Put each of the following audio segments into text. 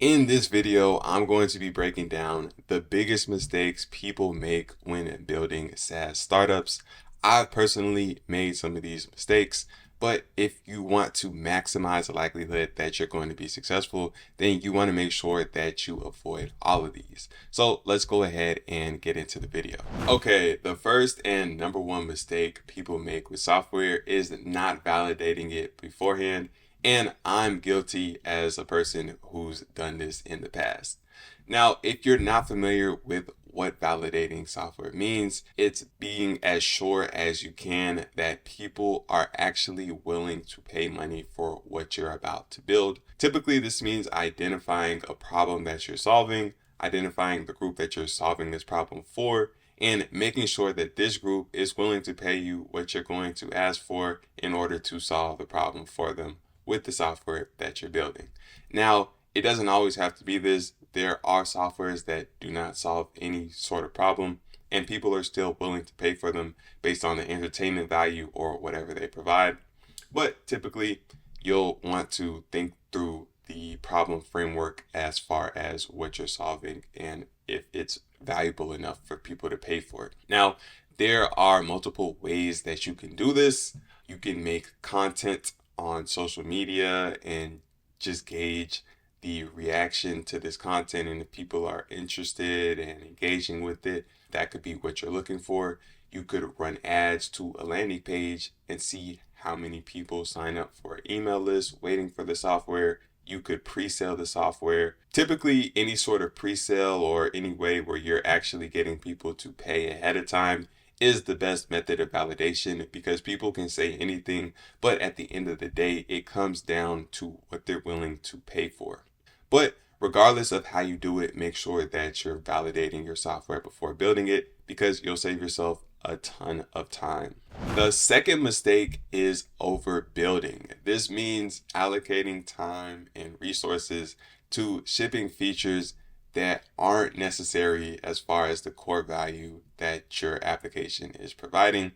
In this video, I'm going to be breaking down the biggest mistakes people make when building SaaS startups. I've personally made some of these mistakes, but if you want to maximize the likelihood that you're going to be successful, then you want to make sure that you avoid all of these. So let's go ahead and get into the video. Okay, the first and number one mistake people make with software is not validating it beforehand. And I'm guilty as a person who's done this in the past. Now, if you're not familiar with what validating software means, it's being as sure as you can that people are actually willing to pay money for what you're about to build. Typically, this means identifying a problem that you're solving, identifying the group that you're solving this problem for, and making sure that this group is willing to pay you what you're going to ask for in order to solve the problem for them with the software that you're building. Now, it doesn't always have to be this. There are softwares that do not solve any sort of problem, and people are still willing to pay for them based on the entertainment value or whatever they provide. But typically, you'll want to think through the problem framework as far as what you're solving and if it's valuable enough for people to pay for it. Now, there are multiple ways that you can do this. You can make content on social media and just gauge the reaction to this content, and if people are interested and engaging with it, that could be what you're looking for. You could run ads to a landing page and see how many people sign up for an email list waiting for the software. You could pre-sell the software. Typically, any sort of pre-sale or any way where you're actually getting people to pay ahead of time is the best method of validation, because people can say anything, but at the end of the day, it comes down to what they're willing to pay for. But regardless of how you do it, make sure that you're validating your software before building it, because you'll save yourself a ton of time. The second mistake is overbuilding. This means allocating time and resources to shipping features that aren't necessary as far as the core value that your application is providing.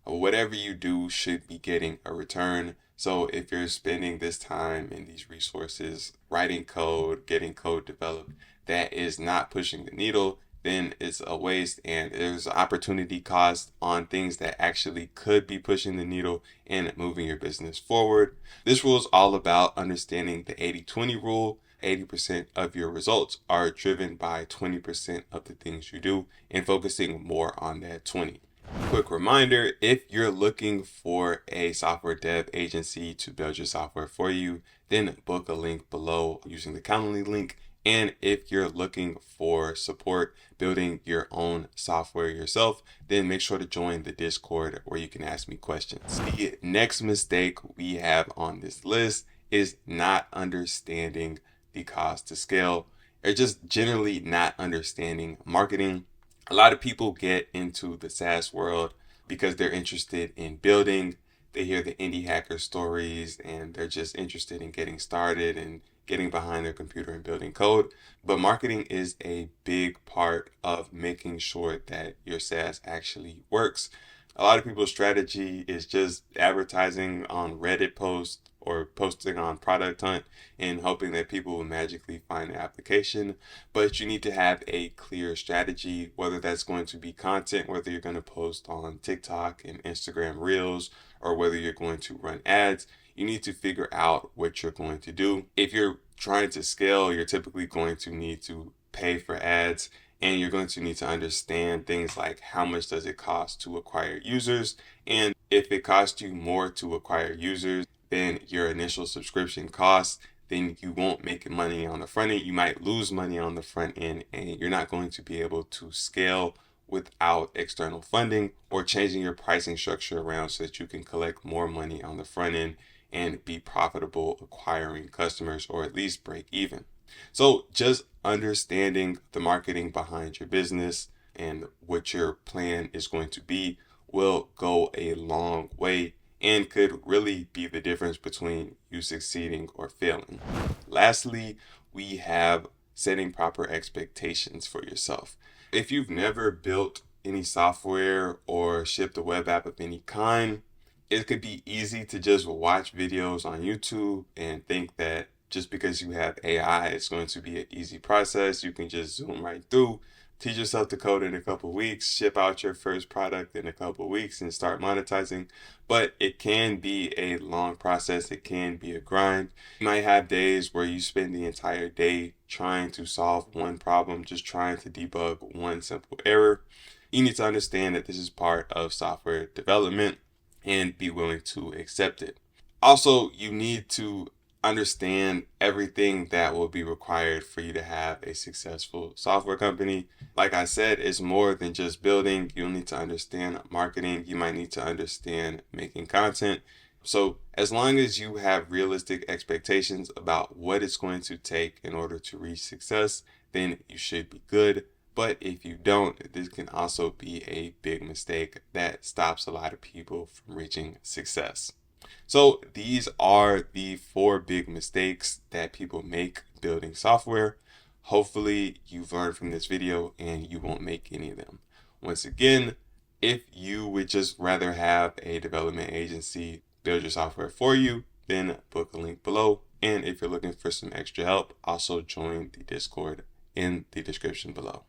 Whatever you do should be getting a return. So if you're spending this time and these resources writing code, getting code developed that is not pushing the needle, then it's a waste, and there's opportunity cost on things that actually could be pushing the needle and moving your business forward. This rule is all about understanding the 80-20 rule. 80% of your results are driven by 20% of the things you do, and focusing more on that 20. Quick reminder, if you're looking for a software dev agency to build your software for you, then book a link below using the Calendly link. And if you're looking for support building your own software yourself, then make sure to join the Discord where you can ask me questions. The next mistake we have on this list is not understanding the cost to scale, or just generally not understanding marketing. A lot of people get into the SaaS world because they're interested in building. They hear the indie hacker stories and they're just interested in getting started and getting behind their computer and building code. But marketing is a big part of making sure that your SaaS actually works. A lot of people's strategy is just advertising on Reddit posts or posting on Product Hunt and hoping that people will magically find the application. But you need to have a clear strategy, whether that's going to be content, whether you're going to post on TikTok and Instagram Reels, or whether you're going to run ads. You need to figure out what you're going to do. If you're trying to scale, you're typically going to need to pay for ads, and you're going to need to understand things like how much does it cost to acquire users. And if it costs you more to acquire users than your initial subscription costs, then you won't make money on the front end. You might lose money on the front end, and you're not going to be able to scale without external funding or changing your pricing structure around so that you can collect more money on the front end and be profitable acquiring customers, or at least break even. So just understanding the marketing behind your business and what your plan is going to be will go a long way and could really be the difference between you succeeding or failing. Lastly, we have setting proper expectations for yourself. If you've never built any software or shipped a web app of any kind, it could be easy to just watch videos on YouTube and think that just because you have AI, it's going to be an easy process. You can just zoom right through, teach yourself to code in a couple weeks, ship out your first product in a couple weeks, and start monetizing. But it can be a long process. It can be a grind. You might have days where you spend the entire day trying to solve one problem, just trying to debug one simple error. You need to understand that this is part of software development and be willing to accept it. Also, you need to understand everything that will be required for you to have a successful software company. Like I said, it's more than just building. You'll need to understand marketing. You might need to understand making content. So, as long as you have realistic expectations about what it's going to take in order to reach success, then you should be good. But if you don't, this can also be a big mistake that stops a lot of people from reaching success. So these are the 4 big mistakes that people make building software. Hopefully you've learned from this video and you won't make any of them. Once again, if you would just rather have a development agency build your software for you, then book a link below. And if you're looking for some extra help, also join the Discord in the description below.